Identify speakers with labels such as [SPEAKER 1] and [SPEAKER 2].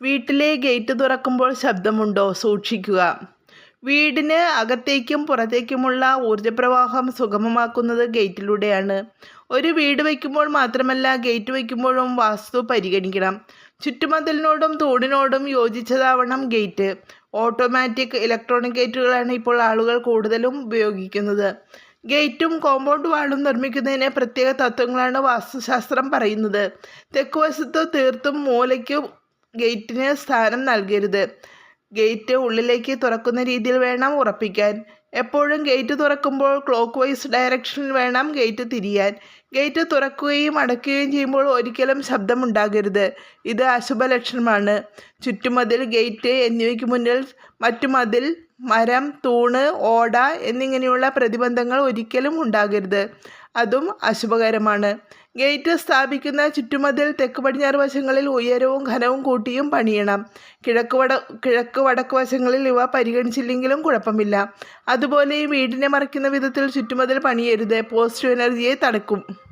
[SPEAKER 1] വീട്ടിലെ ഗേറ്റ് തുറക്കുമ്പോൾ ശബ്ദമുണ്ടോ? സൂക്ഷിക്കുക. വീടിന് അകത്തേക്കും പുറത്തേക്കുമുള്ള ഊർജ്ജപ്രവാഹം സുഗമമാക്കുന്നത് ഗേറ്റിലൂടെയാണ്. ഒരു വീട് വയ്ക്കുമ്പോൾ മാത്രമല്ല, ഗേറ്റ് വയ്ക്കുമ്പോഴും വാസ്തു പരിഗണിക്കണം. ചുറ്റുമതിലിനോടും തൂണിനോടും യോജിച്ചതാവണം ഗേറ്റ്. ഓട്ടോമാറ്റിക് ഇലക്ട്രോണിക് ഗേറ്റുകളാണ് ഇപ്പോൾ ആളുകൾ കൂടുതലും ഉപയോഗിക്കുന്നത്. ഗേറ്റും കോമ്പൗണ്ട് വാളും നിർമ്മിക്കുന്നതിന് പ്രത്യേക തത്വങ്ങളാണ് വാസ്തുശാസ്ത്രം പറയുന്നത്. തെക്കുവശത്ത് തീർത്തും മൂലയ്ക്ക് ഗേറ്റിന് സ്ഥാനം നൽകരുത്. ഗേറ്റ് ഉള്ളിലേക്ക് തുറക്കുന്ന രീതിയിൽ വേണം ഉറപ്പിക്കാൻ. എപ്പോഴും ഗേറ്റ് തുറക്കുമ്പോൾ ക്ലോക്ക് വൈസ് ഡയറക്ഷനിൽ വേണം ഗേറ്റ് തിരിയാൻ. ഗേറ്റ് തുറക്കുകയും അടയ്ക്കുകയും ചെയ്യുമ്പോൾ ഒരിക്കലും ശബ്ദമുണ്ടാകരുത്. ഇത് അശുഭ ലക്ഷണമാണ്. ചുറ്റുമതിൽ, ഗേറ്റ് എന്നിവയ്ക്ക് മുന്നിൽ മറ്റു മതിൽ, മരം, തൂണ്, ഓട എന്നിങ്ങനെയുള്ള പ്രതിബന്ധങ്ങൾ ഒരിക്കലും ഉണ്ടാകരുത്. അതും അശുഭകരമാണ്. ഗേറ്റ് സ്ഥാപിക്കുന്ന ചുറ്റുമതിൽ തെക്ക് പടിഞ്ഞാറ് വശങ്ങളിൽ ഉയരവും ഘനവും കൂട്ടിയും പണിയണം. കിഴക്ക് വടക്ക് വശങ്ങളിൽ ഇവ പരിഗണിച്ചില്ലെങ്കിലും കുഴപ്പമില്ല. അതുപോലെ വീടിനെ മറയ്ക്കുന്ന വിധത്തിൽ ചുറ്റുമതിൽ പണിയരുത്. പോസിറ്റീവ് എനർജിയെ തടുക്കും.